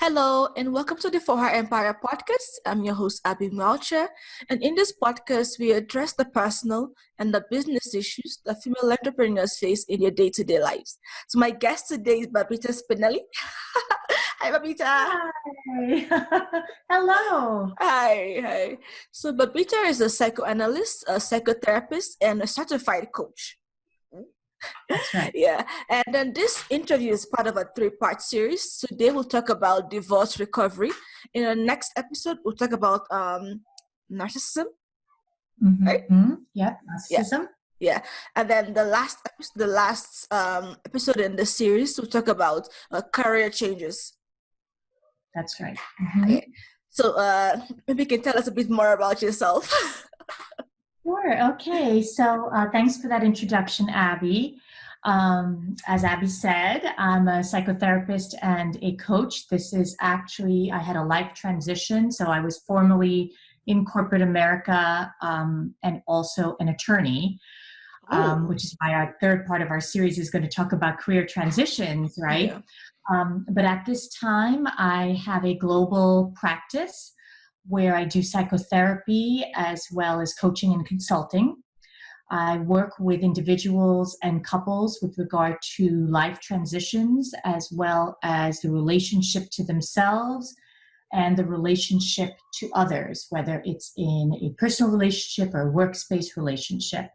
Hello, and welcome to the For Her Empire podcast. I'm your host, Abby Melcher, and in this podcast, we address the personal and the business issues that female entrepreneurs face in their day-to-day lives. So my guest today is Babita Spinelli. Hi, Babita. Hi. Hello. Hi. So Babita is a psychoanalyst, a psychotherapist, and a certified coach. That's right. Yeah. And then this interview is part of a 3-part series. Today we'll talk about divorce recovery. In the next episode, we'll talk about narcissism. Mm-hmm. Right? Yeah, narcissism. Yeah. And then the last episode in the series, we'll talk about career changes. That's right. Mm-hmm. Okay. So maybe you can tell us a bit more about yourself. Sure. Okay. So thanks for that introduction, Abby. As Abby said, I'm a psychotherapist and a coach. This is actually, I had a life transition. So I was formerly in corporate America and also an attorney, which is why our third part of our series is going to talk about career transitions, right? Yeah. But at this time, I have a global practice where I do psychotherapy as well as coaching and consulting. I work with individuals and couples with regard to life transitions, as well as the relationship to themselves and the relationship to others, whether it's in a personal relationship or a workspace relationship.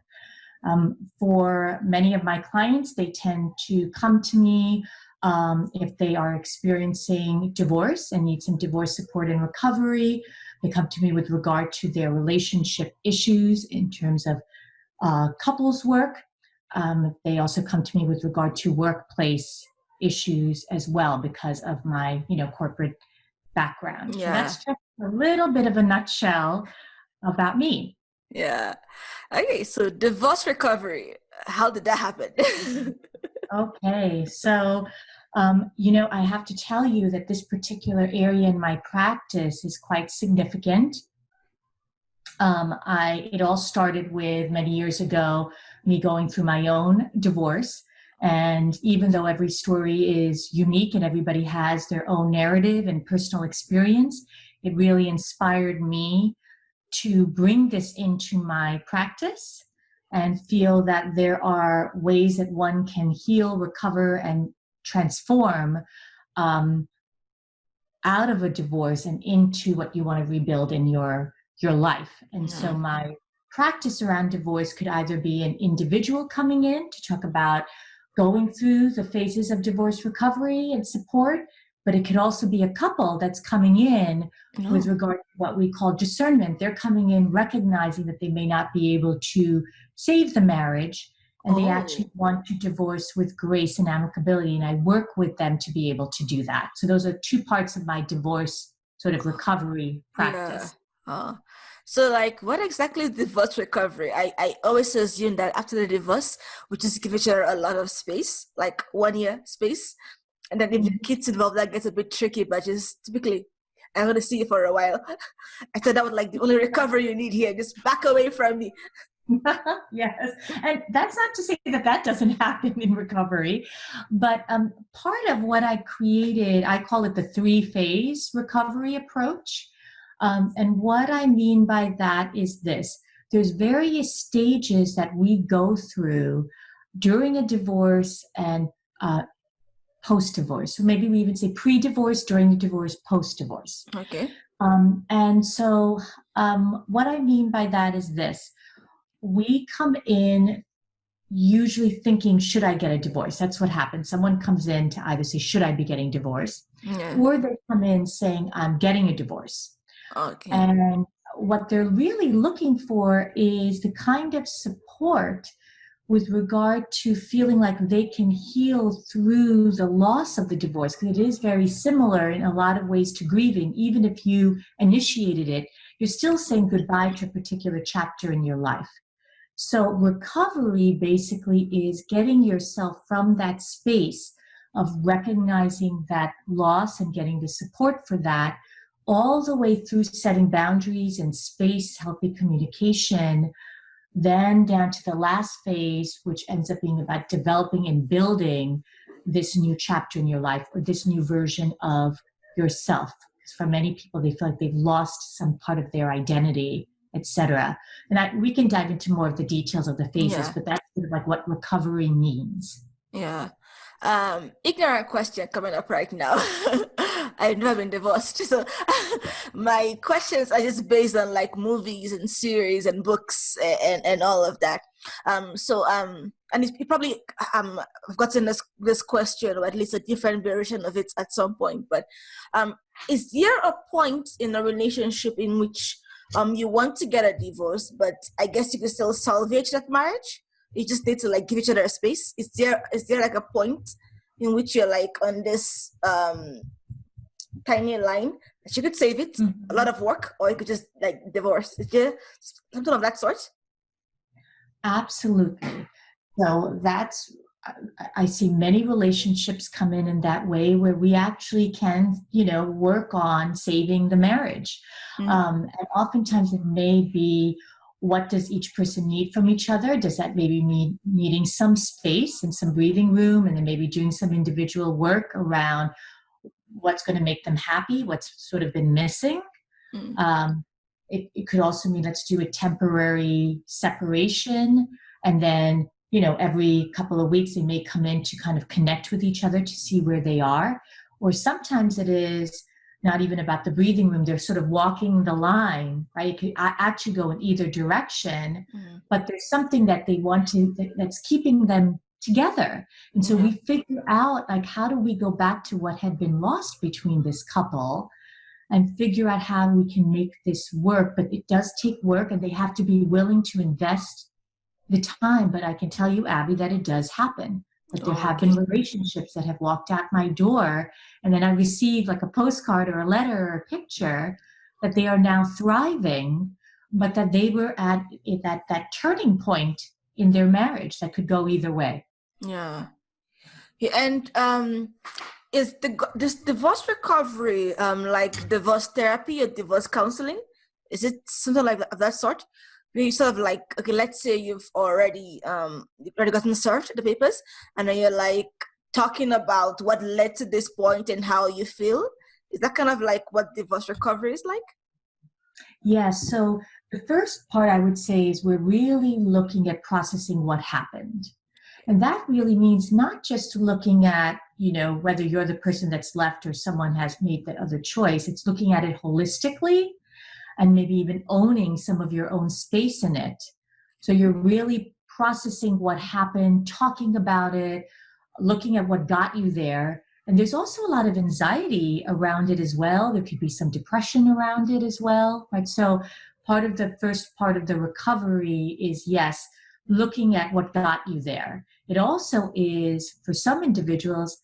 For many of my clients, they tend to come to me if they are experiencing divorce and need some divorce support and recovery. They come to me with regard to their relationship issues in terms of couples work. They also come to me with regard to workplace issues as well because of my, corporate background. Yeah. So that's just a little bit of a nutshell about me. Yeah. Okay. So divorce recovery. How did that happen? Okay. So, I have to tell you that this particular area in my practice is quite significant. It all started with many years ago, me going through my own divorce. And even though every story is unique and everybody has their own narrative and personal experience, it really inspired me to bring this into my practice and feel that there are ways that one can heal, recover, and transform out of a divorce and into what you want to rebuild in your life. And so my practice around divorce could either be an individual coming in to talk about going through the phases of divorce recovery and support, but it could also be a couple that's coming in with regard to what we call discernment. They're coming in recognizing that they may not be able to save the marriage, and they actually want to divorce with grace and amicability, and I work with them to be able to do that. So those are 2 parts of my divorce sort of recovery practice. Yeah. So what exactly is divorce recovery? I always assume that after the divorce, we just give each other a lot of space, like 1 year space. And then if the kids involved, that gets a bit tricky, but just typically, I'm going to see you for a while. I thought that was the only recovery you need here. Just back away from me. Yes. And that's not to say that doesn't happen in recovery, but part of what I created, I call it the 3-phase recovery approach. And what I mean by that is this. There's various stages that we go through during a divorce and post-divorce. So maybe we even say pre-divorce, during the divorce, post-divorce. Okay. And so what I mean by that is this. We come in usually thinking, should I get a divorce? That's what happens. Someone comes in to either say, should I be getting divorced? Yeah. Or they come in saying, I'm getting a divorce. Okay. And what they're really looking for is the kind of support with regard to feeling like they can heal through the loss of the divorce, because it is very similar in a lot of ways to grieving. Even if you initiated it, you're still saying goodbye to a particular chapter in your life. So recovery basically is getting yourself from that space of recognizing that loss and getting the support for that, all the way through setting boundaries and space, healthy communication, then down to the last phase, which ends up being about developing and building this new chapter in your life, or this new version of yourself. Because for many people, they feel like they've lost some part of their identity, etc. And we can dive into more of the details of the phases, Yeah. but that's sort of like what recovery means. Yeah. Ignorant question coming up right now. I've never been divorced, so my questions are just based on like movies and series and books and all of that. And you probably I've gotten this question, or at least a different version of it at some point. But is there a point in a relationship in which you want to get a divorce, but I guess you can still salvage that marriage? You just need to like give each other a space. Is there like a point in which you're like on this tiny line that you could save it, a lot of work, or you could just like divorce? Is there something of that sort? Absolutely. So I see many relationships come in that way, where we actually can, work on saving the marriage. And oftentimes it may be, what does each person need from each other? Does that maybe mean needing some space and some breathing room, and then maybe doing some individual work around what's going to make them happy, what's sort of been missing? It could also mean, let's do a temporary separation, and then every couple of weeks they may come in to kind of connect with each other to see where they are. Or sometimes it is not even about the breathing room. They're sort of walking the line, right? It could actually go in either direction, but there's something that they want to, that's keeping them together. And so we figure out, like, how do we go back to what had been lost between this couple and figure out how we can make this work. But it does take work, and they have to be willing to invest the time. But I can tell you, Abby, that it does happen. That there have been relationships that have walked out my door, and then I receive like a postcard or a letter or a picture that they are now thriving, but that they were at that turning point in their marriage that could go either way. Yeah. And is this divorce recovery like divorce therapy or divorce counseling? Is it something like that sort? Where you sort of like, okay, let's say you've already gotten served the papers, and then you're like talking about what led to this point and how you feel. Is that kind of like what divorce recovery is like? Yeah, so the first part I would say is we're really looking at processing what happened. And that really means not just looking at, whether you're the person that's left or someone has made that other choice. It's looking at it holistically, and maybe even owning some of your own space in it. So you're really processing what happened, talking about it, looking at what got you there. And there's also a lot of anxiety around it as well. There could be some depression around it as well, right? So first part of the recovery is, yes, looking at what got you there. It also is, for some individuals,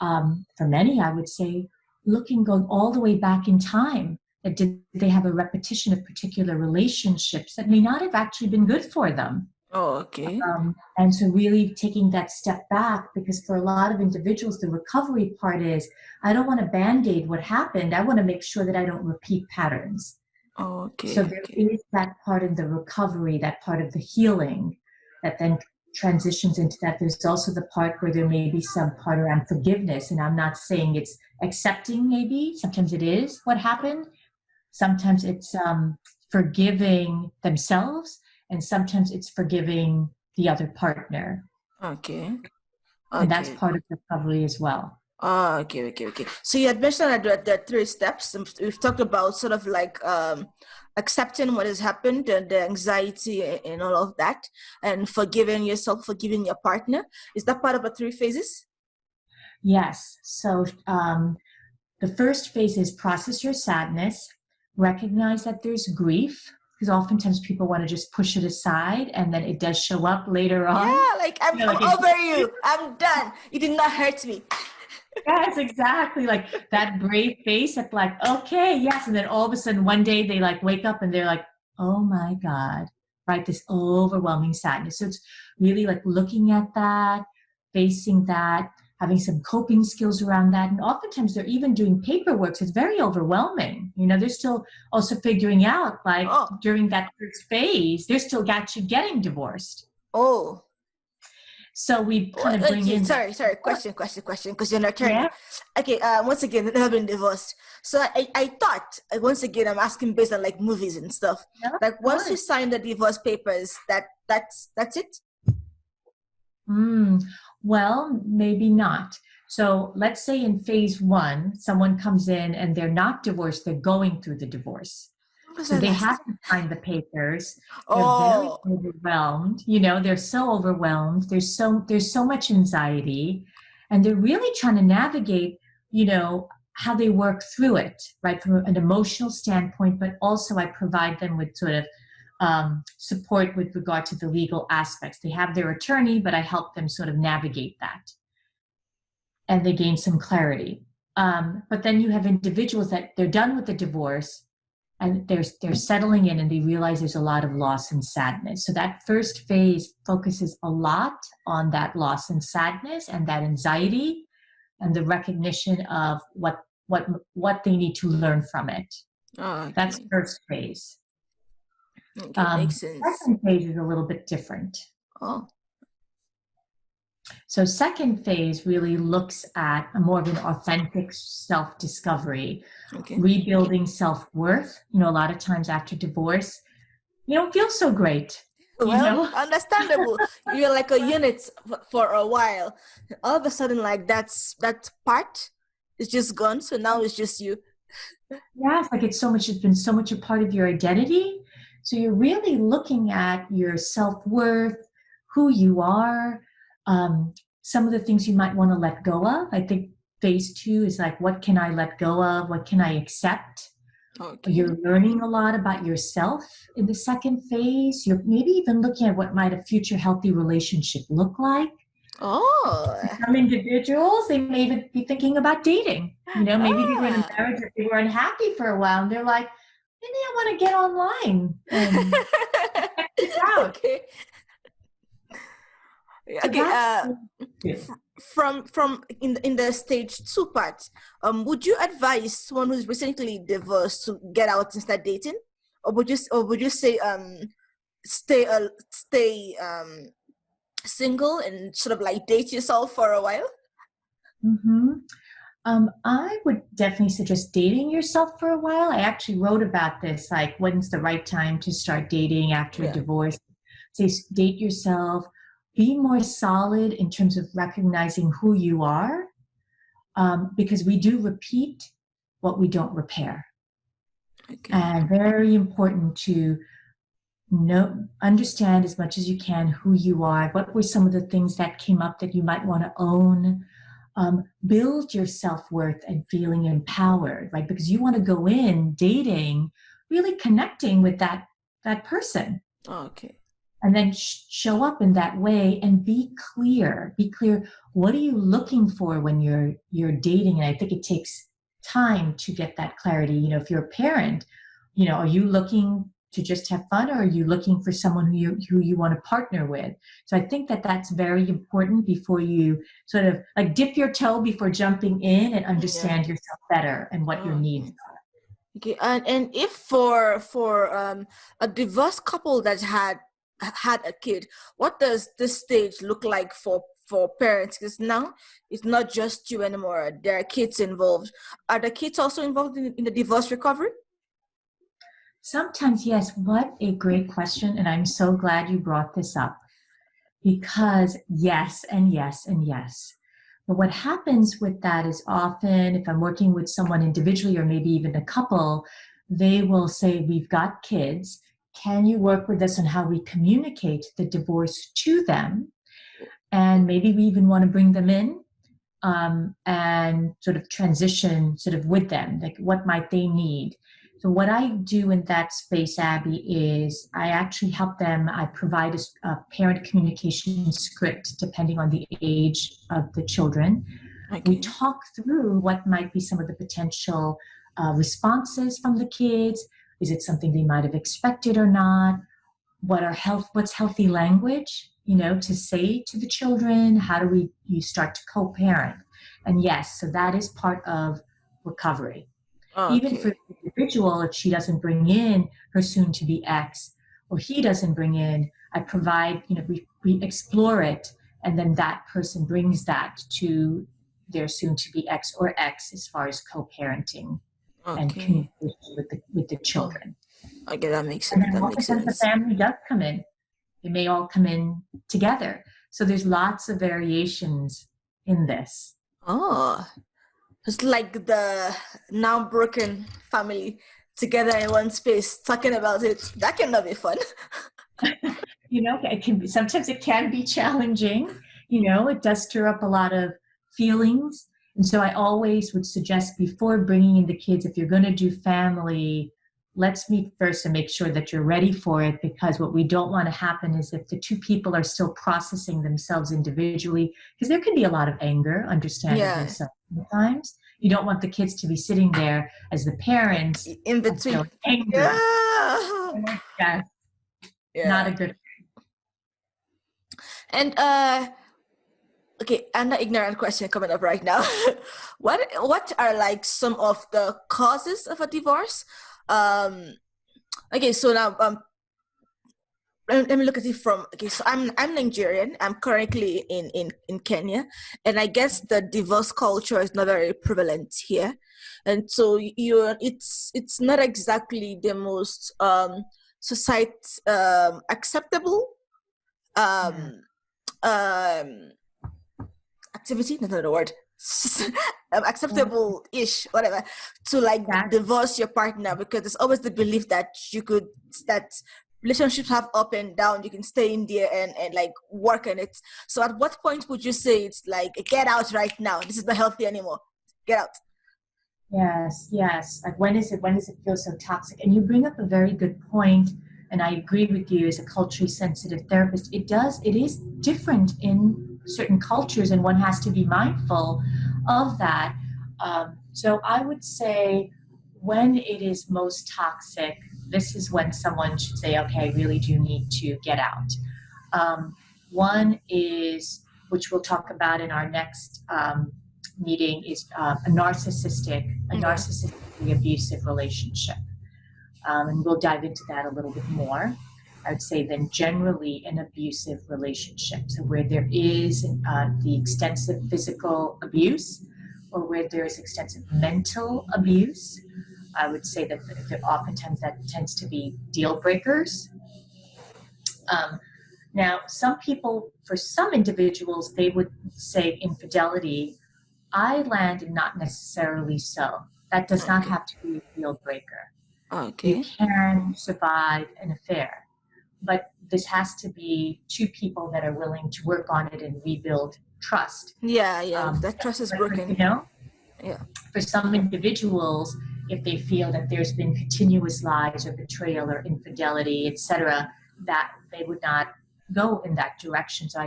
for many, I would say, going all the way back in time. Did they have a repetition of particular relationships that may not have actually been good for them? Oh, okay. And so really taking that step back, because for a lot of individuals, the recovery part is, I don't want to Band-Aid what happened. I want to make sure that I don't repeat patterns. Oh, okay. So there is that part in the recovery, that part of the healing that then transitions into that. There's also the part where there may be some part around forgiveness. And I'm not saying it's accepting, maybe. Sometimes it is what happened. Sometimes it's forgiving themselves, and sometimes it's forgiving the other partner. Okay. And that's part of recovery as well. Oh, okay. So you had mentioned that there are 3 steps. We've talked about sort of like accepting what has happened and the anxiety and all of that, and forgiving yourself, forgiving your partner. Is that part of the 3 phases? Yes. So the first phase is process your sadness, recognize that there's grief, because oftentimes people want to just push it aside, and then it does show up later on. Yeah, like I'm over you. I'm done. You did not hurt me. Yes, exactly. Like that brave face at like, okay, yes. And then all of a sudden one day they like wake up and they're like, oh my God, right? This overwhelming sadness. So it's really like looking at that, facing that, having some coping skills around that. And oftentimes they're even doing paperwork. So it's very overwhelming. They're still also figuring out, like during that first phase, they're still actually getting divorced. Oh. So we kind of bring in that. Sorry, question, because you're an Yeah. attorney. Okay, once again, I've never been divorced. So I thought, once again, I'm asking based on like movies and stuff. Yeah, of Like once you course. sign the divorce papers, that's it? Well, maybe not. So let's say in phase one, someone comes in and they're not divorced, they're going through the divorce. How does So that they last? haven't signed the papers. They're very Oh, overwhelmed. They're so overwhelmed. There's so much anxiety, and they're really trying to navigate, how they work through it, right, from an emotional standpoint. But also, I provide them with sort of support with regard to the legal aspects. They have their attorney, but I help them sort of navigate that, and they gain some clarity. But then you have individuals that they're done with the divorce and they're settling in and they realize there's a lot of loss and sadness. So that first phase focuses a lot on that loss and sadness and that anxiety and the recognition of what they need to learn from it. oh, okay. That's first phase. Okay, makes sense. Second phase is a little bit different. Oh, So second phase really looks at a more of an authentic self-discovery, okay. rebuilding self-worth. A lot of times after divorce, you don't feel so great. Well, understandable. You're like a unit for a while. All of a sudden, like that part is just gone. So now it's just you. Yeah, it's like it's been so much a part of your identity. So you're really looking at your self-worth, who you are, some of the things you might want to let go of. I think phase two is like, what can I let go of? What can I accept? Okay. You're learning a lot about yourself in the second phase. You're maybe even looking at what might a future healthy relationship look like. Oh. Some individuals, they may even be thinking about dating. Maybe they were in a marriage or they were unhappy for a while and they're like, maybe I want to get online and check this out. Okay. Okay. From in the stage two part, would you advise someone who's recently divorced to get out and start dating, or would you say stay single and sort of like date yourself for a while? I would definitely suggest dating yourself for a while. I actually wrote about this, like when's the right time to start dating after a divorce. Say date yourself, be more solid in terms of recognizing who you are, because we do repeat what we don't repair. Okay. And very important to understand as much as you can who you are. What were some of the things that came up that you might want to own? Build your self-worth and feeling empowered, right? Because you want to go in dating, really connecting with that person. Oh, okay. And then show up in that way and be clear. Be clear. What are you looking for when you're dating? And I think it takes time to get that clarity. If you're a parent, are you looking to just have fun, or are you looking for someone who you want to partner with? So I think that's very important before you sort of like dip your toe before jumping in and understand yourself better and what your needs are. Okay, and if for a divorced couple that had a kid, what does this stage look like for parents? Because now it's not just you anymore. There are kids involved. Are the kids also involved in the divorce recovery? Sometimes, yes. What a great question. And I'm so glad you brought this up, because yes, and yes, and yes. But what happens with that is often, if I'm working with someone individually or maybe even a couple, they will say, we've got kids. Can you work with us on how we communicate the divorce to them? And maybe we even want to bring them in and sort of transition sort of with them. Like, what might they need? So what I do in that space, Abby, is I actually help them. I provide a parent communication script depending on the age of the children. Okay. We talk through what might be some of the potential responses from the kids. Is it something they might have expected or not? What's healthy language, to say to the children? How do you start to co-parent? And yes, so that is part of recovery. Okay. Even for the individual, if she doesn't bring in her soon-to-be ex, or he doesn't bring in, I provide, we explore it and then that person brings that to their soon-to-be ex or ex as far as co-parenting and Okay. communication with the Oh, children. okay, that makes And sense. then That what makes percent of the sense. family does come in? They may all come in together. So there's lots of variations in this. Oh, it's like the now broken family together in one space talking about it. That cannot be fun. It can be, sometimes it can be challenging. It does stir up a lot of feelings. And so I always would suggest before bringing in the kids, if you're going to do family, let's meet first and make sure that you're ready for it, because what we don't want to happen is if the two people are still processing themselves individually, because there can be a lot of anger, understandably Yeah, so sometimes. You don't want the kids to be sitting there as the parents in and between. feeling angry. Yeah, That's not yeah. a good. And okay, another ignorant question coming up right now. What are like some of the causes of a divorce? Um, okay, so now let me look at it from, okay, so I'm Nigerian. I'm currently in Kenya, and I guess the divorce culture is not very prevalent here, and so it's not exactly the most society acceptable Yeah. um um activity, not another word, acceptable ish, whatever, to like That, divorce your partner, because there's always the belief that that relationships have up and down, you can stay in there and like work on it. So at what point would you say it's like, get out right now, this is not healthy anymore, get out? yes, yes. Like when does it feel so toxic? And you bring up a very good point, and I agree with you as a culturally sensitive therapist. It is different in certain cultures, and one has to be mindful of that. So I would say when it is most toxic, this is when someone should say, okay, I really do need to get out. Um, One is, which we'll talk about in our next meeting, is a Yeah. narcissistically abusive relationship. And we'll dive into that a little bit more. I would say then generally an abusive relationship. So where there is the extensive physical abuse or where there is extensive mental abuse, I would say that oftentimes that tends to be deal breakers. Um, Now, some people, for some individuals, they would say infidelity. I land and not necessarily so. That does not Okay. have to be a deal breaker. You Okay. can survive an affair, but this has to be two people that are willing to work on it and rebuild trust. Yeah, yeah, Um, that trust is but broken. Yeah. for some individuals, if they feel that there's been continuous lies or betrayal or infidelity, etc., that they would not go in that direction. So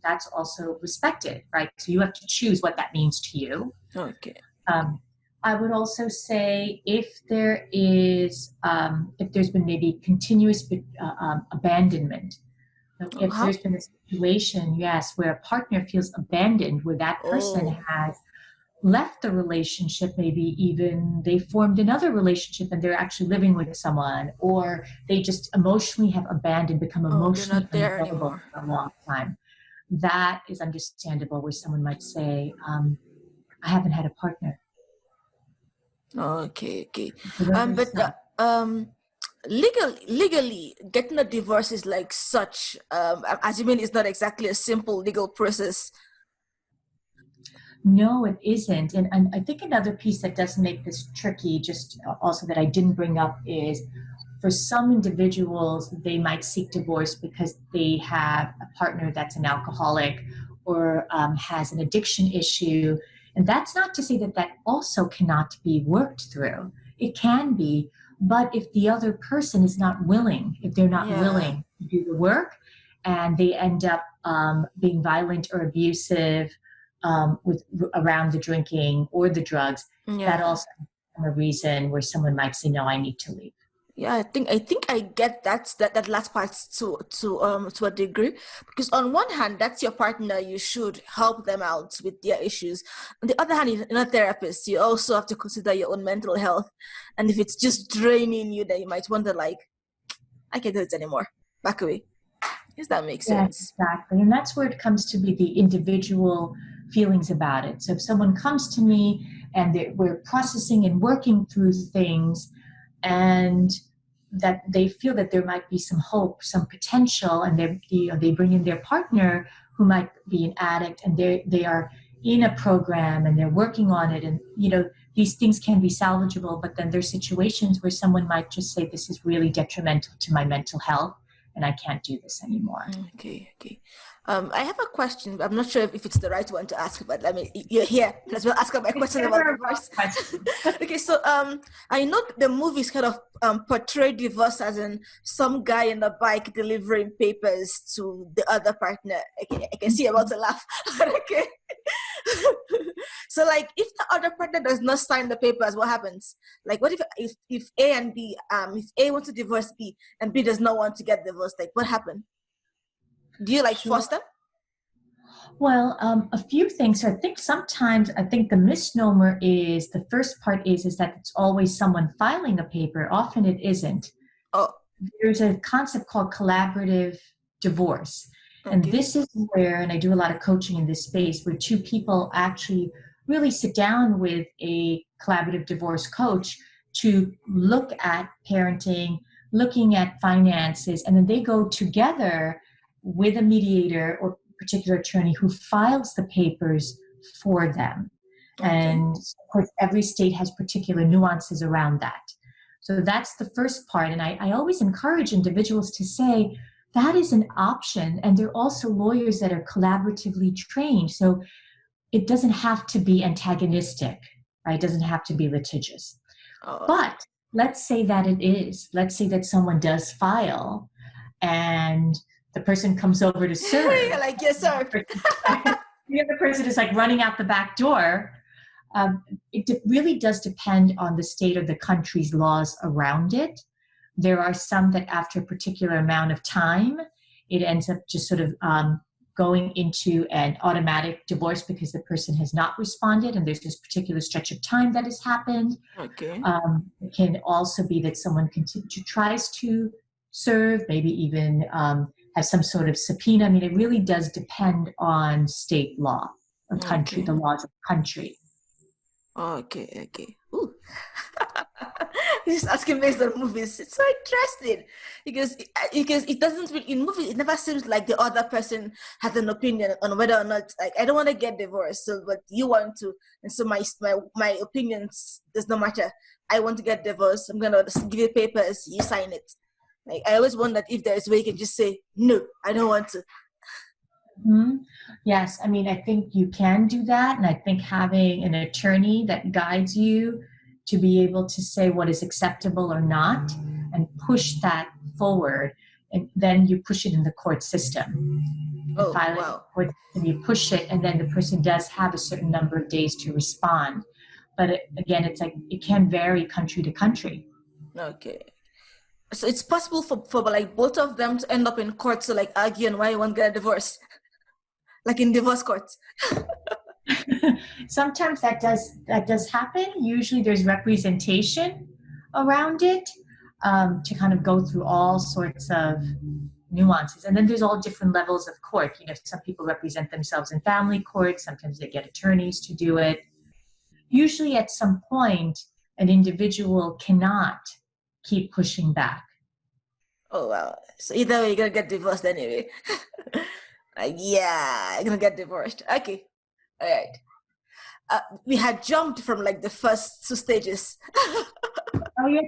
that's also respected, right? So you have to choose what that means to you. Okay. Um, I would also say if there's been maybe continuous abandonment, so if How? there's been a situation, yes, where a partner feels abandoned, where that person Oh. has left the relationship, maybe even they formed another relationship and they're actually living with someone, or they just emotionally have abandoned, become Oh, they're emotionally not there unavailable anymore. for a long time. That is understandable, where someone might say, I haven't had a partner. Okay, okay. So those are But some. legally, getting a divorce is like such. As you mean, it's not exactly a simple legal process. No, it isn't. And I think another piece that does make this tricky, just also that I didn't bring up, is for some individuals, they might seek divorce because they have a partner that's an alcoholic or has an addiction issue. And that's not to say that that also cannot be worked through. It can be, but if the other person is not willing, if they're not Yeah, willing to do the work and they end up being violent or abusive with around the drinking or the drugs, that yeah, also is a reason where someone might say, no, I need to leave. yeah. I think I get that last part to a degree, because on one hand, that's your partner. You should help them out with their issues. On the other hand, in a therapist, you also have to consider your own mental health, and if it's just draining you, then you might wonder like, I can't do it anymore. Back away. Yes, that makes Yeah, sense. exactly. And that's where it comes to be the individual feelings about it. So if someone comes to me and we're processing and working through things, and that they feel that there might be some hope, some potential, and they bring in their partner who might be an addict, and they are in a program and they're working on it, and these things can be salvageable. But then there's situations where someone might just say, this is really detrimental to my mental health and I can't do this anymore. Okay, okay. I have a question. I'm not sure if it's the right one to ask, but you're here. Let's well ask my question about divorce. Okay, so I know the movies kind of portray divorce as in some guy in the bike delivering papers to the other partner. Okay, I can see you're about to laugh. Okay. So like if the other partner does not sign the papers, what happens? Like what if A and B, if A wants to divorce B and B does not want to get divorced, like what happened? Do you like Sure. force them? Well, a few things. So I think the misnomer is the first part is that it's always someone filing a paper. Often it isn't. Oh, There's a concept called collaborative divorce. And okay. this is where, and I do a lot of coaching in this space, where two people actually really sit down with a collaborative divorce coach to look at parenting, looking at finances, and then they go together with a mediator or particular attorney who files the papers for them. Okay. And of course, every state has particular nuances around that. So that's the first part. And I always encourage individuals to say that is an option. And there are also lawyers that are collaboratively trained. So it doesn't have to be antagonistic, right? It doesn't have to be litigious. Oh. But let's say that it is. Let's say that someone does file and the person comes over to serve. You're like, yes, sir. The other person is like running out the back door. It really does depend on the state or the country's laws around it. There are some that after a particular amount of time, it ends up just sort of going into an automatic divorce because the person has not responded and there's this particular stretch of time that has happened. Okay. It can also be that someone tries to serve, maybe even have some sort of subpoena. I mean, it really does depend on state law or country, the laws of the country. Okay, okay. Ooh. He's asking based on movies. It's so interesting because it doesn't really, in movies it never seems like the other person has an opinion on whether or not, like, I don't want to get divorced, so but you want to, and so my opinions does not matter. I want to get divorced. I'm gonna give you papers. You sign it. Like I always wonder if there is a way you can just say no, I don't want to. Mm-hmm. Yes, I mean, I think you can do that. And I think having an attorney that guides you to be able to say what is acceptable or not and push that forward. And then you push it in the court system. Oh, wow. And you push it, and then the person does have a certain number of days to respond. But again, it's like it can vary country to country. Okay. So it's possible for like both of them to end up in court to like argue on why you want to get a divorce. Like in divorce courts. Sometimes that does happen. Usually there's representation around it to kind of go through all sorts of nuances. And then there's all different levels of court. You know, some people represent themselves in family court. Sometimes they get attorneys to do it. Usually at some point, an individual cannot keep pushing back. Oh, wow. So either way, you're going to get divorced anyway. Yeah, I'm going to get divorced. Okay. All right. We had jumped from like the first two stages. Oh, yeah,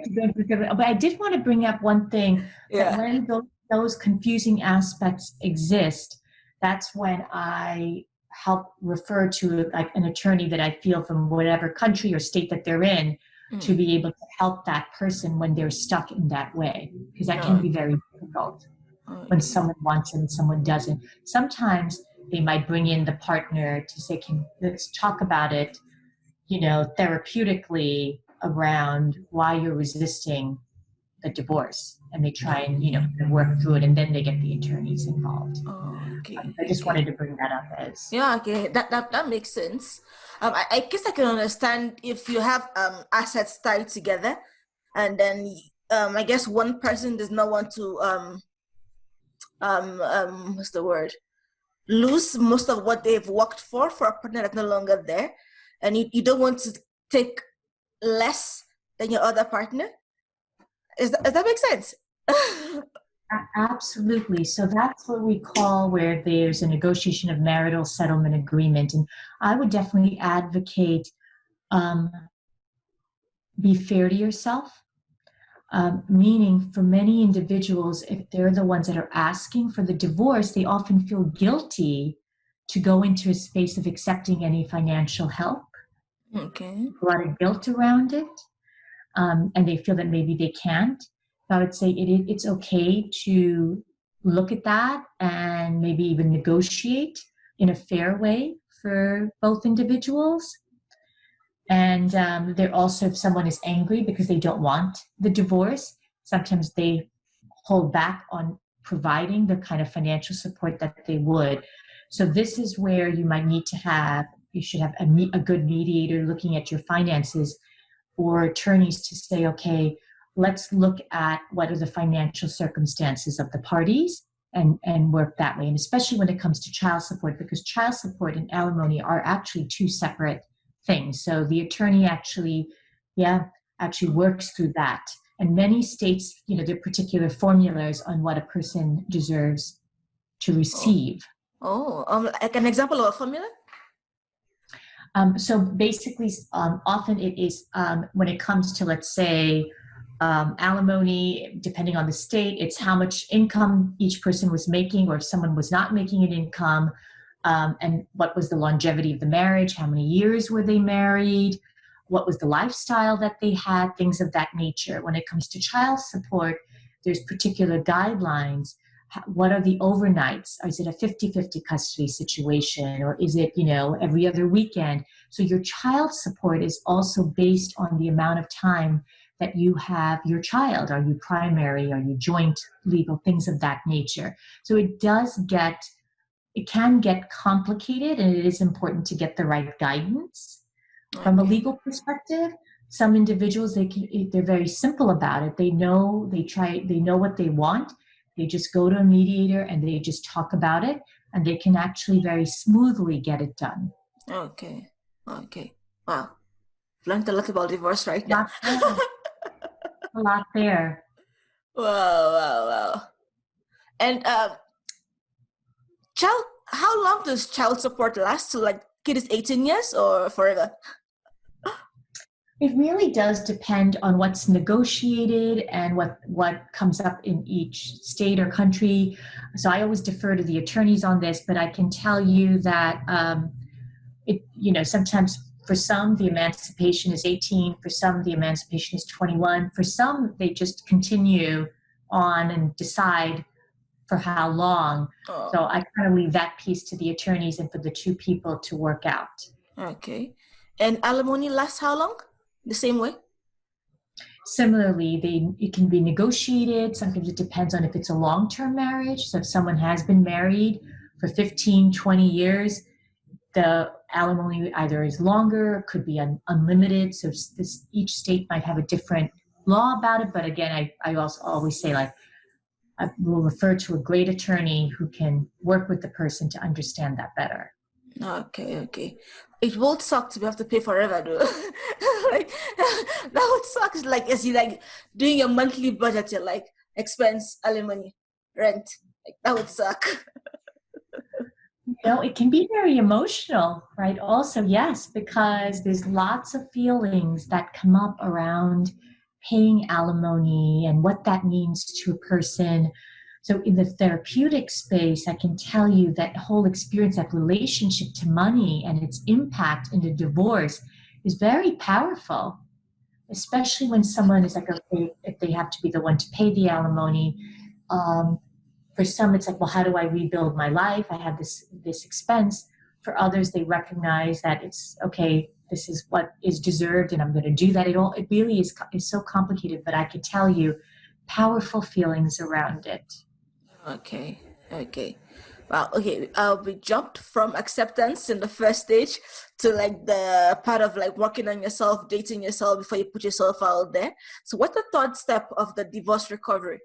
but I did want to bring up one thing. Yeah. That when those confusing aspects exist, that's when I help refer to like an attorney that I feel from whatever country or state that they're in to be able to help that person when they're stuck in that way, because that can be very difficult when someone wants it and someone doesn't. Sometimes they might bring in the partner to say, let's talk about it, you know, therapeutically around why you're resisting the divorce, and they try and, you know, work through it, and then they get the attorneys involved. I just wanted to bring that up as that makes sense. I guess I can understand if you have assets tied together, and then I guess one person does not want to what's the word? Lose most of what they've worked for a partner that's no longer there, and you don't want to take less than your other partner. Does that make sense? Absolutely. So that's what we call where there's a negotiation of marital settlement agreement. And I would definitely advocate be fair to yourself. Meaning for many individuals, if they're the ones that are asking for the divorce, they often feel guilty to go into a space of accepting any financial help. Okay. A lot of guilt around it. And they feel that maybe they can't. I would say it's okay to look at that and maybe even negotiate in a fair way for both individuals. And they're also, if someone is angry because they don't want the divorce, sometimes they hold back on providing the kind of financial support that they would. So this is where you might need to you should have a good mediator looking at your finances, or attorneys to say, okay, let's look at what are the financial circumstances of the parties and work that way. And especially when it comes to child support, because child support and alimony are actually two separate things. So the attorney actually works through that. And many states, there are particular formulas on what a person deserves to receive. Like an example of a formula? So basically, often it is when it comes to, let's say, alimony, depending on the state, it's how much income each person was making, or if someone was not making an income, and what was the longevity of the marriage, how many years were they married, what was the lifestyle that they had, things of that nature. When it comes to child support, there's particular guidelines. What are the overnights? Is it a 50-50 custody situation, or is it, every other weekend? So your child support is also based on the amount of time that you have your child. Are you primary? Are you joint legal? Things of that nature. So it can get complicated, and it is important to get the right guidance. From a legal perspective, some individuals, they're very simple about it. They know what they want. They just go to a mediator and they just talk about it, and they can actually very smoothly get it done. Okay. Wow. I've learned a lot about divorce right now. A lot there. Wow. And how long does child support last? So like kid is 18 years or forever? It really does depend on what's negotiated and what comes up in each state or country. So I always defer to the attorneys on this, but I can tell you that sometimes for some the emancipation is 18, for some the emancipation is 21, for some they just continue on and decide for how long. So I kind of leave that piece to the attorneys and for the two people to work out. Okay. And alimony lasts how long? The same way? Similarly, it can be negotiated. Sometimes it depends on if it's a long-term marriage. So if someone has been married for 15, 20 years, the alimony either is longer, could be unlimited. So each state might have a different law about it. But again, I also always say, I will refer to a great attorney who can work with the person to understand that better. Okay. It would suck to have to pay forever, though. That would suck. Like, as you doing your monthly budget, you're like expense, alimony, rent. That would suck. It can be very emotional, right? Also, yes, because there's lots of feelings that come up around paying alimony and what that means to a person. So in the therapeutic space, I can tell you that whole experience, that relationship to money and its impact in a divorce is very powerful, especially when someone is like, okay, if they have to be the one to pay the alimony. For some, it's like, well, how do I rebuild my life? I have this expense. For others, they recognize that it's okay, this is what is deserved and I'm going to do that. It really is so complicated, but I can tell you powerful feelings around it. Okay. Wow. Okay. We jumped from acceptance in the first stage to the part of working on yourself, dating yourself before you put yourself out there. So what's the third step of the divorce recovery?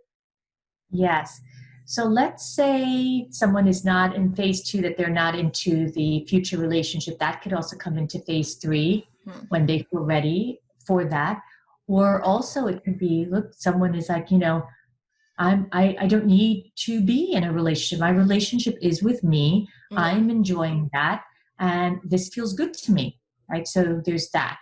Yes. So let's say someone is not in phase 2, that they're not into the future relationship. That could also come into phase 3 when they feel ready for that. Or also it could be, look, someone is like, I don't need to be in a relationship. My relationship is with me. I'm enjoying that. And this feels good to me, right? So there's that.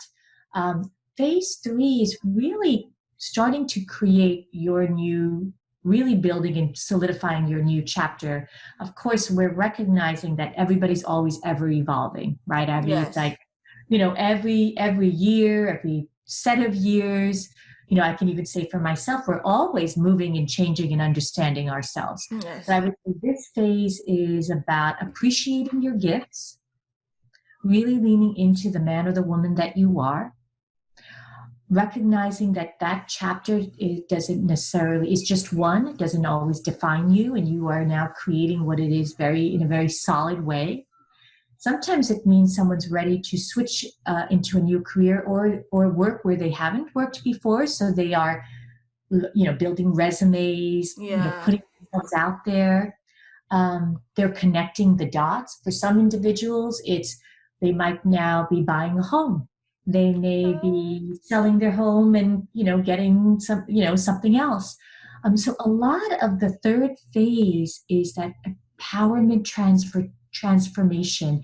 Phase 3 is really starting to create your new, really building and solidifying your new chapter. Of course, we're recognizing that everybody's always ever evolving, right, Abby? Yes. It's like, every year, every set of years, I can even say for myself, we're always moving and changing and understanding ourselves. Yes. But I would say this phase is about appreciating your gifts, really leaning into the man or the woman that you are, recognizing that that chapter is just one, it doesn't always define you, and you are now creating what it is in a very solid way. Sometimes it means someone's ready to switch into a new career or work where they haven't worked before, so they are, building resumes, putting themselves out there. They're connecting the dots. For some individuals, they might now be buying a home. They may be selling their home and, getting something else. So a lot of the third phase is that empowerment transformation.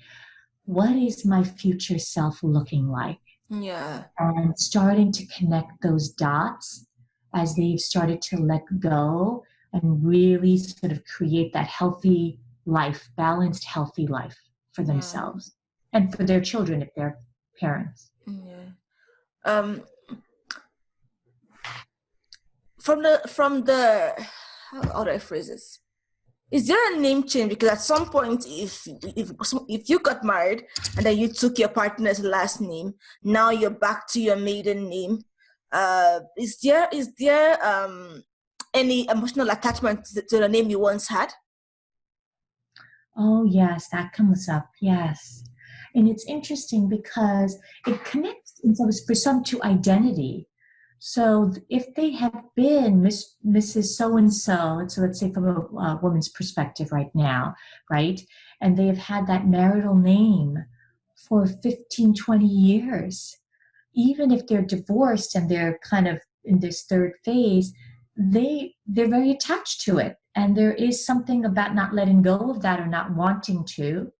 What is my future self looking like? Yeah. And starting to connect those dots as they've started to let go and really sort of create that healthy life, balanced, healthy life for themselves and for their children if they're parents. Yeah. From the how do I phrase this? Is there a name change? Because at some point, if you got married and then you took your partner's last name, now you're back to your maiden name. Is there any emotional attachment to the name you once had? Oh, yes, that comes up. Yes. And it's interesting because it connects for some to identity. So if they have been Mrs. So-and-so, so let's say from a woman's perspective right now, right? And they have had that marital name for 15, 20 years. Even if they're divorced and they're kind of in this third phase, they're very attached to it. And there is something about not letting go of that or not wanting to.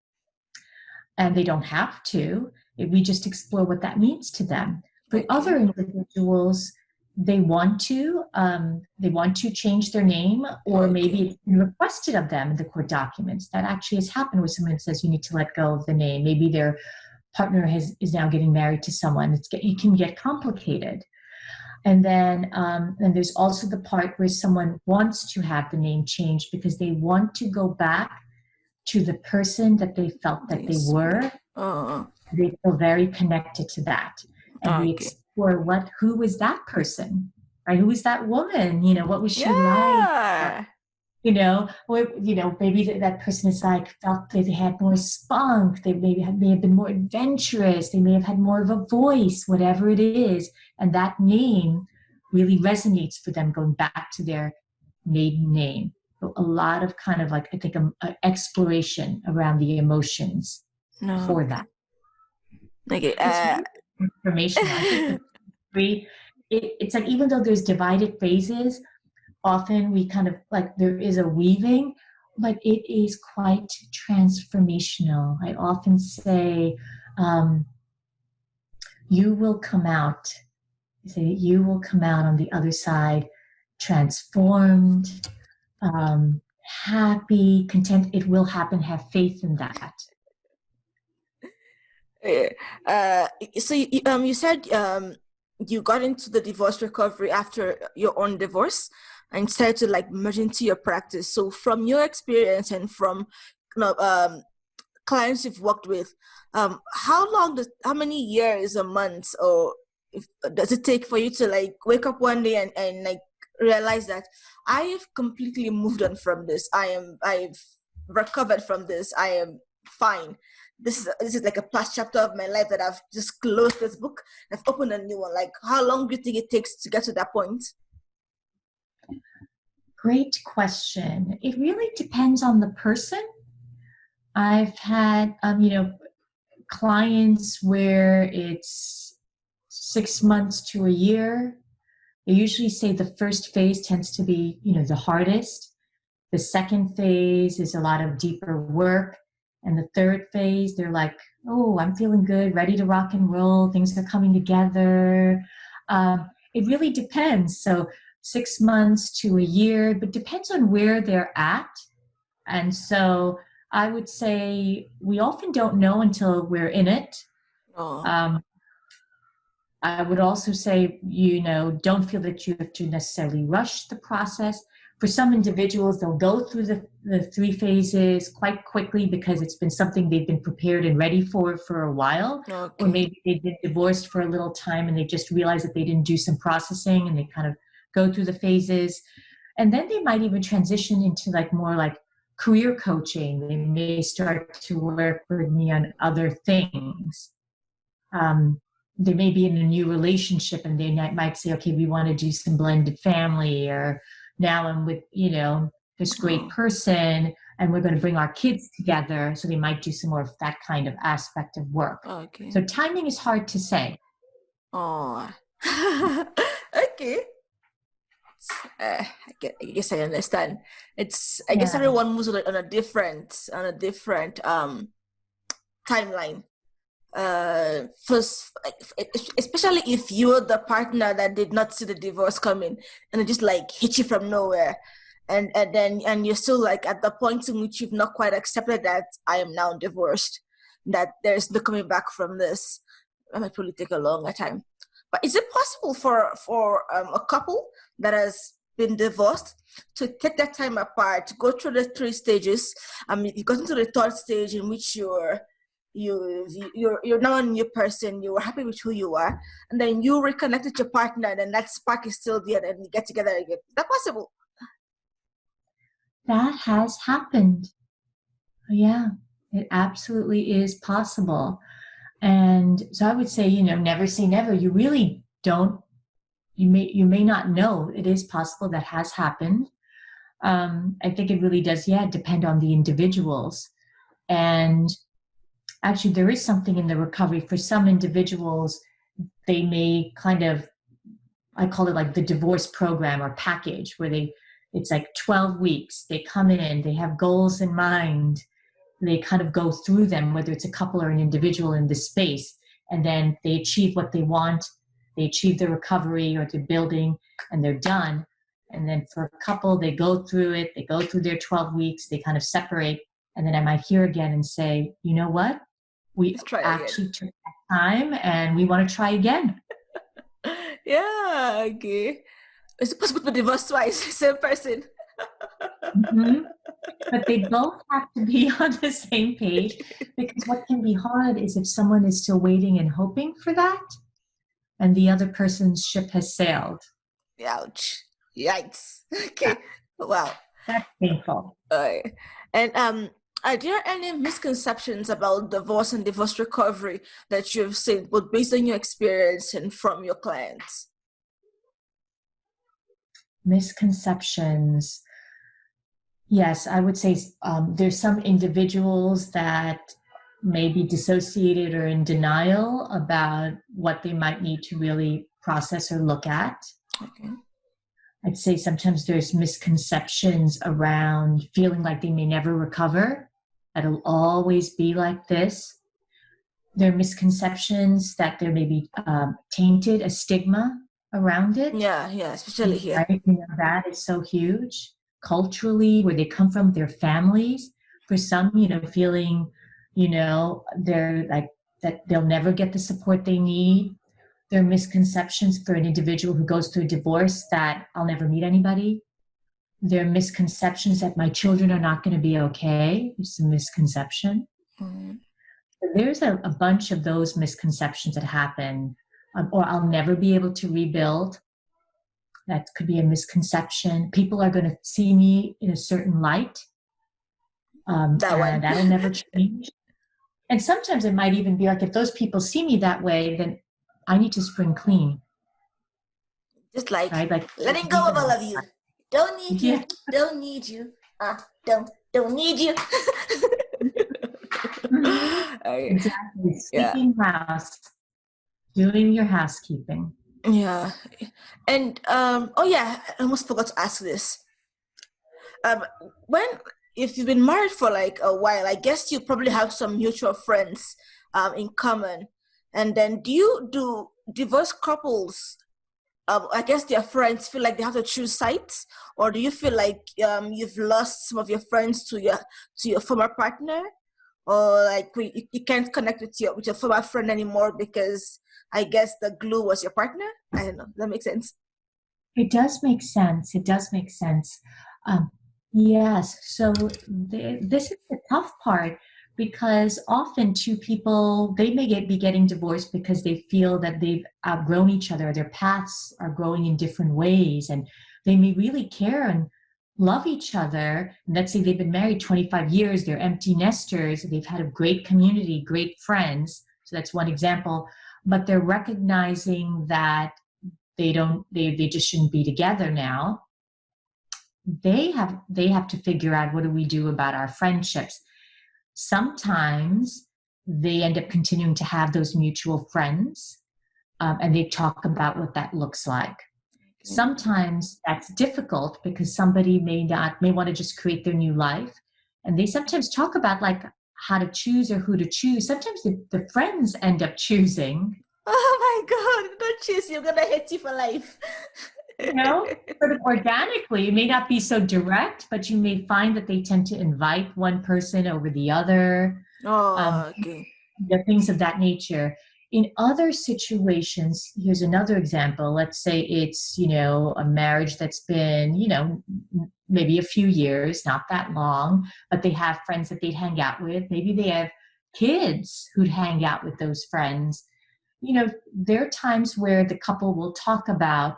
And they don't have to. We just explore what that means to them. For other individuals, they want to change their name, or maybe it's been requested of them in the court documents. That actually has happened where someone says you need to let go of the name. Maybe their partner is now getting married to someone. It can get complicated. And then there's also the part where someone wants to have the name changed because they want to go back to the person that they felt that they were. They feel very connected to that. And we explore who was that person, right? Who was that woman? What was she like? Maybe that person is like, felt that they had more spunk. They may have been more adventurous. They may have had more of a voice, whatever it is. And that name really resonates for them going back to their maiden name. So a lot of kind of like, I think, exploration around the emotions for that. Okay. Information. I think it's like, even though there's divided phases, often we kind of like there is a weaving, but it is quite transformational. I often say, you will come out on the other side transformed, happy, content. It will happen. Have faith in that. So you said you got into the divorce recovery after your own divorce and started to like merge into your practice. So from your experience and from clients you've worked with, how many years, or months, or does it take for you to like wake up one day and like realize that I have completely moved on from this? I've recovered from this. I am fine. This is like a past chapter of my life that I've just closed this book. I've opened a new one. Like, how long do you think it takes to get to that point? Great question. It really depends on the person. I've had, clients where it's 6 months to a year. They usually say the first phase tends to be, the hardest. The second phase is a lot of deeper work. And the third phase, they're like, oh, I'm feeling good, ready to rock and roll. Things are coming together. It really depends. So 6 months to a year, but depends on where they're at. And so I would say we often don't know until we're in it. Oh, Um, I would also say, don't feel that you have to necessarily rush the process. For some individuals, they'll go through the 3 phases quite quickly because it's been something they've been prepared and ready for a while. Or okay. maybe they've been divorced for a little time and they just realized that they didn't do some processing and they kind of go through the phases. And then they might even transition into more like career coaching. They may start to work with me on other things. They may be in a new relationship and they might say, okay, we want to do some blended family, or now I'm with, this great Oh, person and we're going to bring our kids together. So they might do some more of that kind of aspect of work. okay. So timing is hard to say. Oh, okay. I guess I understand. I guess Yeah. everyone moves on a different timeline. First, especially if you're the partner that did not see the divorce coming and it just like hit you from nowhere, and you're still like at the point in which you've not quite accepted that I am now divorced, that there's no coming back from this. That might probably take a longer time. But is it possible for a couple that has been divorced to take that time apart, go through the 3 stages? I mean, you got into the third stage in which you're now a new person, you were happy with who you are, and then you reconnect with your partner, and then that spark is still there, and you get together again. Is that possible? That has happened. Yeah, it absolutely is possible. And so I would say, never say never. You really don't, you may not know. It is possible that has happened. I think it really does, depend on the individuals. And actually, there is something in the recovery. For some individuals, they may kind of, I call it like the divorce program or package, where it's like 12 weeks. They come in, they have goals in mind. They kind of go through them, whether it's a couple or an individual in this space, and then they achieve what they want. They achieve the recovery or the building, and they're done. And then for a couple, they go through it. They go through their 12 weeks. They kind of separate. And then I might hear again and say, you know what? We Let's try again. actually took that time and we want to try again. Yeah, okay. It's possible to divorce twice, same person. Mm-hmm. But they both have to be on the same page, because what can be hard is if someone is still waiting and hoping for that and the other person's ship has sailed. Ouch. Yikes. Yeah, Okay. Wow. that's painful. And are there any misconceptions about divorce and divorce recovery that you've seen, both based on your experience and from your clients? Misconceptions. Yes, I would say there's some individuals that may be dissociated or in denial about what they might need to really process or look at. Okay. I'd say sometimes there's misconceptions around feeling like they may never recover, that it'll always be like this. There are misconceptions that there may be tainted, a stigma around it. Yeah, especially here. Right? That is so huge. Culturally, where they come from, their families. For some, feeling, they're like that they'll never get the support they need. There are misconceptions for an individual who goes through a divorce that I'll never meet anybody. There are misconceptions that my children are not going to be okay. There's a misconception. Mm. There's a bunch of those misconceptions that happen, or I'll never be able to rebuild. That could be a misconception. People are going to see me in a certain light, That one. and that'll never change. And sometimes it might even be like, if those people see me that way, then I need to spring clean, Just like right? Like letting go of all of you. Don't need Yeah. you. Don't need you. Don't need you. Mhm. Exactly. Yeah. Sweeping house, doing your housekeeping. Yeah. And oh yeah, I almost forgot to ask this. Um when if you've been married for like a while, I guess you probably have some mutual friends in common. And then do divorced couples, I guess their friends feel like they have to choose sides, or do you feel like you've lost some of your friends to your former partner, or like you can't connect with your former friend anymore because I guess the glue was your partner? I don't know. Does that make sense? It does make sense. It does make sense. Um, yes. So this is the tough part because often two people they may be getting divorced because they feel that they've outgrown each other. Their paths are growing in different ways, and they may really care and love each other. Let's say they've been married 25 years. They're empty nesters. They've had a great community, great friends. So that's one example. But they're recognizing that they just shouldn't be together now. They have to figure out, what do we do about our friendships? Sometimes they end up continuing to have those mutual friends, and they talk about what that looks like. Sometimes that's difficult because somebody may want to just create their new life, and they sometimes talk about like how to choose or who to choose. Sometimes the friends end up choosing. Oh my God! Don't choose. You're gonna hate you for life. Sort of organically. It may not be so direct, but you may find that they tend to invite one person over the other, um, Oh, okay. things of that nature. In other situations, here's another example. Let's say it's, a marriage that's been, maybe a few years, not that long, but they have friends that they'd hang out with. Maybe they have kids who'd hang out with those friends. There are times where the couple will talk about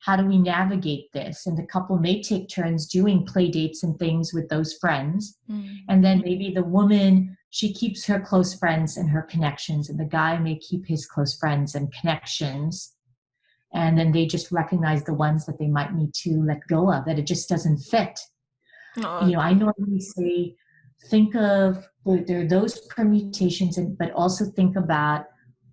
how do we navigate this, and the couple may take turns doing play dates and things with those friends. And then maybe the woman, she keeps her close friends and her connections, and the guy may keep his close friends and connections, and then they just recognize the ones that they might need to let go of, that it just doesn't fit. Oh, I okay. normally say, think of, there are those permutations, but also think about,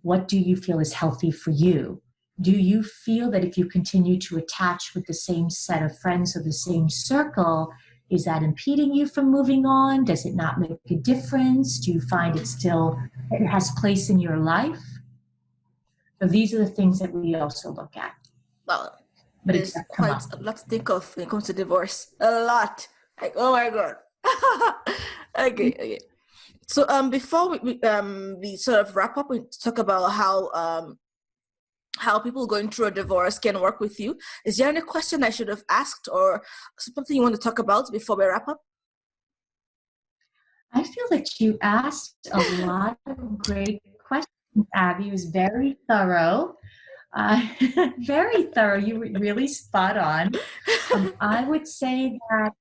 what do you feel is healthy for you? Do you feel that if you continue to attach with the same set of friends or the same circle, is that impeding you from moving on? Does it not make a difference? Do you find it has place in your life? So these are the things that we also look at. Well, But it there's does come quite up. a lot to think of when it comes to divorce. A lot. Like, oh my God. Okay. So before we sort of wrap up, we talk about how people going through a divorce can work with you. Is there any question I should have asked, or something you want to talk about before we wrap up? I feel that you asked a lot of great questions, Abby. It was very thorough. Uh, very thorough. You were really spot on. I would say that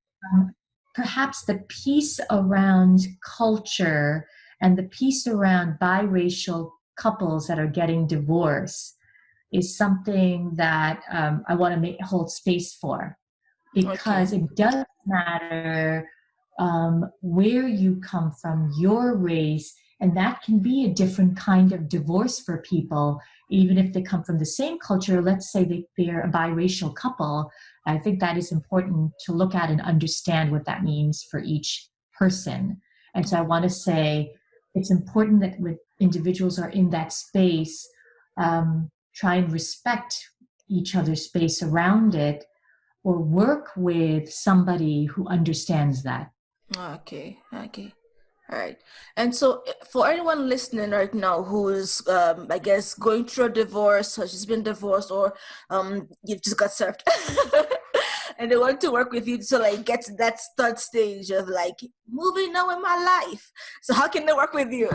perhaps the piece around culture and the piece around biracial couples that are getting divorced is something that I want to hold space for, Okay. because it does matter where you come from, your race, and that can be a different kind of divorce for people, even if they come from the same culture. Let's say they're a biracial couple. I think that is important to look at and understand what that means for each person. And so I want to say it's important that when individuals are in that space, try and respect each other's space around it, or work with somebody who understands that. Okay. All right. And so for anyone listening right now who's I guess going through a divorce, or she's been divorced, or you've just got served and they want to work with you to like get to that third stage of like moving on with my life. So how can they work with you?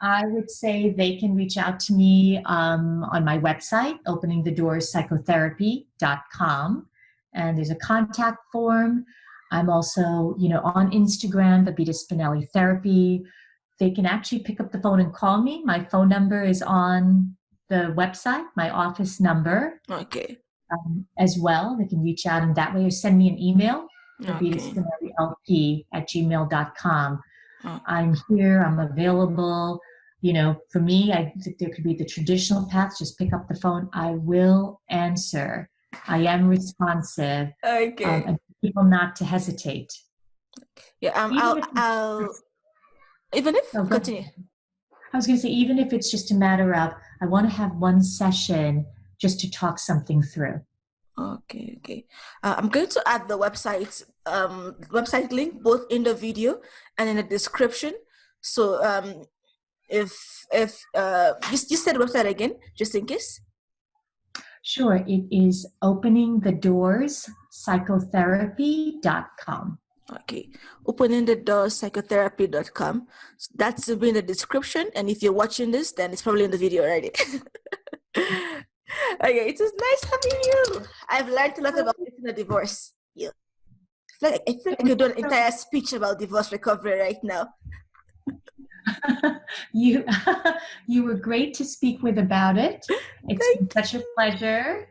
I would say they can reach out to me on my website, openingthedoorspsychotherapy.com. And there's a contact form. I'm also, on Instagram, Babita Spinelli Therapy. They can actually pick up the phone and call me. My phone number is on the website, my office number. Okay. as well. They can reach out in that way or send me an email, Babita Okay. Spinelli LP @gmail.com. Oh, I'm here, I'm available. For me, I think there could be the traditional path, just pick up the phone. I will answer. I am responsive. okay. And people not to hesitate. Yeah. Even if Even if oh, go ahead. continue. I was going to say, even if it's just a matter of, I want to have one session just to talk something through. Okay, okay. I'm going to add the website link both in the video and in the description. So if you said the website again, just in case. Sure, it is Opening the Doors Psychotherapy.com. Okay, Opening the Doors Psychotherapy.com. So that's in the description, and if you're watching this, then it's probably in the video already. Okay, it was nice having you. I've learned a lot about getting a divorce. Yeah. I feel like I could do an entire speech about divorce recovery right now. You were great to speak with about it. It's been such a pleasure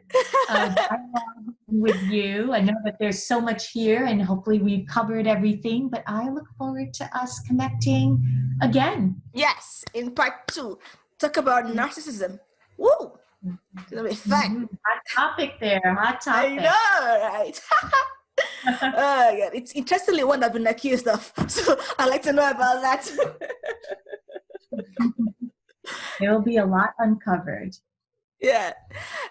with you. I know that there's so much here, and hopefully we've covered everything, but I look forward to us connecting again. Yes, in part 2, talk about narcissism. Woo! It's gonna be fun. Hot topic there, hot topic. I know, right? Yeah, it's interestingly one I've been accused of, so I'd like to know about that. There will be a lot uncovered. Yeah.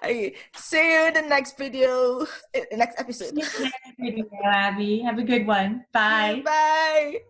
Okay. See you in the next video, next episode. See you in the next video, Abby. Have a good one. Bye. Bye.